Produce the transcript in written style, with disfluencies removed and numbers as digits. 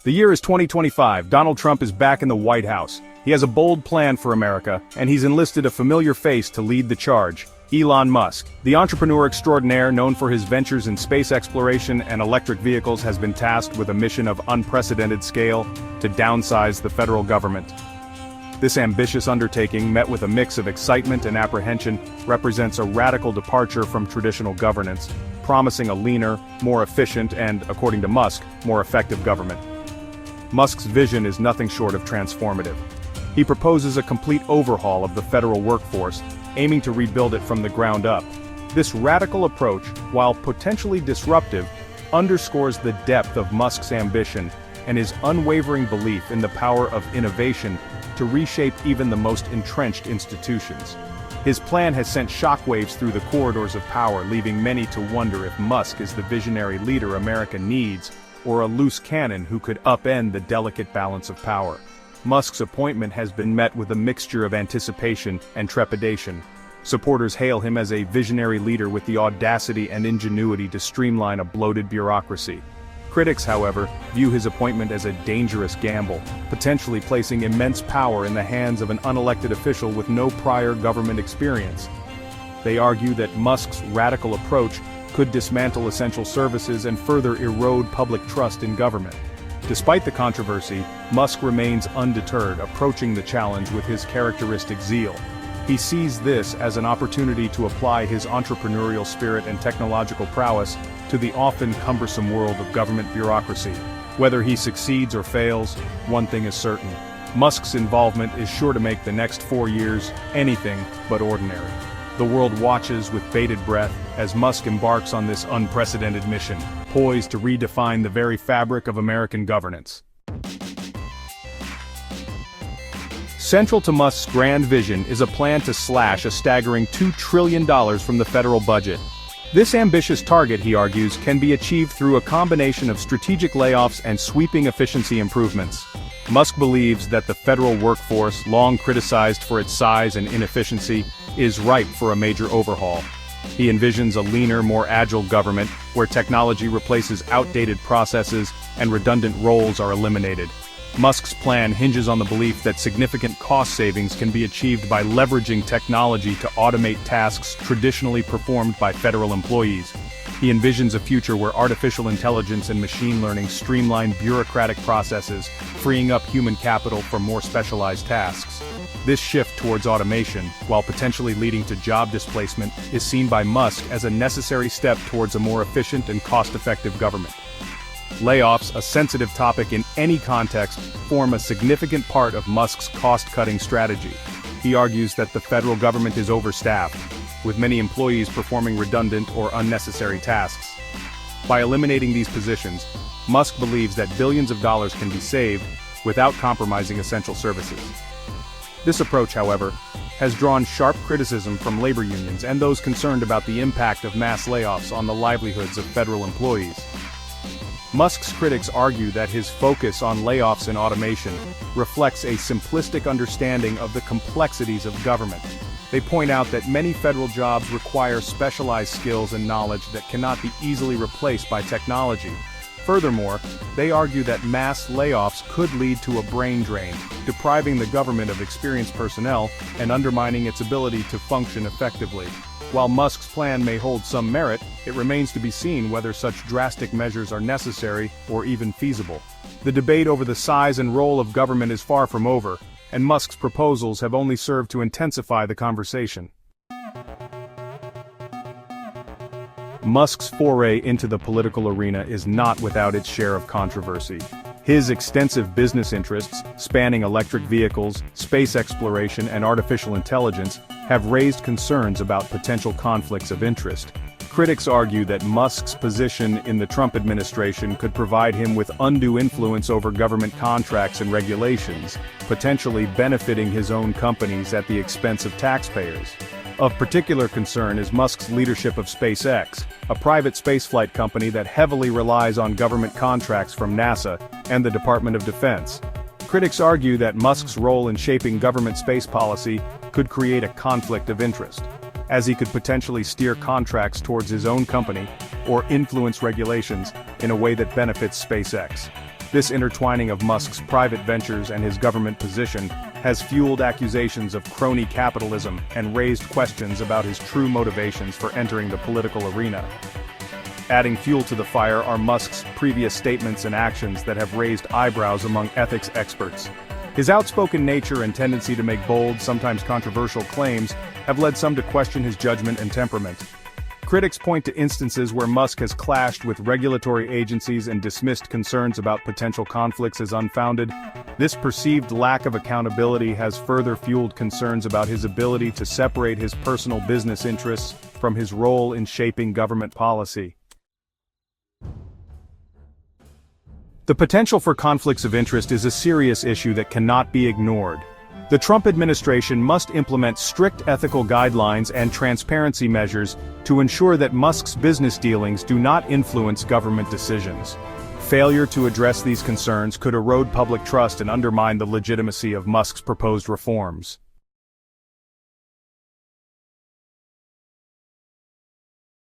The year is 2025. Donald Trump is back in the White House. He has a bold plan for America, and he's enlisted a familiar face to lead the charge: Elon Musk. The entrepreneur extraordinaire, known for his ventures in space exploration and electric vehicles, has been tasked with a mission of unprecedented scale to downsize the federal government. This ambitious undertaking, met with a mix of excitement and apprehension, represents a radical departure from traditional governance, promising a leaner, more efficient and, according to Musk, more effective government. Musk's vision is nothing short of transformative. He proposes a complete overhaul of the federal workforce, aiming to rebuild it from the ground up. This radical approach, while potentially disruptive, underscores the depth of Musk's ambition and his unwavering belief in the power of innovation to reshape even the most entrenched institutions. His plan has sent shockwaves through the corridors of power, leaving many to wonder if Musk is the visionary leader America needs, or a loose cannon who could upend the delicate balance of power. Musk's appointment has been met with a mixture of anticipation and trepidation. Supporters hail him as a visionary leader with the audacity and ingenuity to streamline a bloated bureaucracy. Critics, however, view his appointment as a dangerous gamble, potentially placing immense power in the hands of an unelected official with no prior government experience. They argue that Musk's radical approach could dismantle essential services and further erode public trust in government. Despite the controversy, Musk remains undeterred, approaching the challenge with his characteristic zeal. He sees this as an opportunity to apply his entrepreneurial spirit and technological prowess to the often cumbersome world of government bureaucracy. Whether he succeeds or fails, one thing is certain: Musk's involvement is sure to make the next 4 years anything but ordinary. The world watches with bated breath as Musk embarks on this unprecedented mission, poised to redefine the very fabric of American governance. Central to Musk's grand vision is a plan to slash a staggering $2 trillion from the federal budget. This ambitious target, he argues, can be achieved through a combination of strategic layoffs and sweeping efficiency improvements. Musk believes that the federal workforce, long criticized for its size and inefficiency, is ripe for a major overhaul. He envisions a leaner, more agile government, where technology replaces outdated processes and redundant roles are eliminated. Musk's plan hinges on the belief that significant cost savings can be achieved by leveraging technology to automate tasks traditionally performed by federal employees. He envisions a future where artificial intelligence and machine learning streamline bureaucratic processes, freeing up human capital for more specialized tasks. This shift towards automation, while potentially leading to job displacement, is seen by Musk as a necessary step towards a more efficient and cost-effective government. Layoffs, a sensitive topic in any context, form a significant part of Musk's cost-cutting strategy. He argues that the federal government is overstaffed, with many employees performing redundant or unnecessary tasks. By eliminating these positions, Musk believes that billions of dollars can be saved without compromising essential services. This approach, however, has drawn sharp criticism from labor unions and those concerned about the impact of mass layoffs on the livelihoods of federal employees. Musk's critics argue that his focus on layoffs and automation reflects a simplistic understanding of the complexities of government. They point out that many federal jobs require specialized skills and knowledge that cannot be easily replaced by technology. Furthermore, they argue that mass layoffs could lead to a brain drain, depriving the government of experienced personnel and undermining its ability to function effectively. While Musk's plan may hold some merit, it remains to be seen whether such drastic measures are necessary or even feasible. The debate over the size and role of government is far from over, and Musk's proposals have only served to intensify the conversation. Musk's foray into the political arena is not without its share of controversy. His extensive business interests, spanning electric vehicles, space exploration, and artificial intelligence, have raised concerns about potential conflicts of interest. Critics argue that Musk's position in the Trump administration could provide him with undue influence over government contracts and regulations, potentially benefiting his own companies at the expense of taxpayers. Of particular concern is Musk's leadership of SpaceX, a private spaceflight company that heavily relies on government contracts from NASA and the Department of Defense. Critics argue that Musk's role in shaping government space policy could create a conflict of interest, as he could potentially steer contracts towards his own company or influence regulations in a way that benefits SpaceX. This intertwining of Musk's private ventures and his government position has fueled accusations of crony capitalism and raised questions about his true motivations for entering the political arena. Adding fuel to the fire are Musk's previous statements and actions that have raised eyebrows among ethics experts. His outspoken nature and tendency to make bold, sometimes controversial claims have led some to question his judgment and temperament. Critics point to instances where Musk has clashed with regulatory agencies and dismissed concerns about potential conflicts as unfounded. This perceived lack of accountability has further fueled concerns about his ability to separate his personal business interests from his role in shaping government policy. The potential for conflicts of interest is a serious issue that cannot be ignored. The Trump administration must implement strict ethical guidelines and transparency measures to ensure that Musk's business dealings do not influence government decisions. Failure to address these concerns could erode public trust and undermine the legitimacy of Musk's proposed reforms.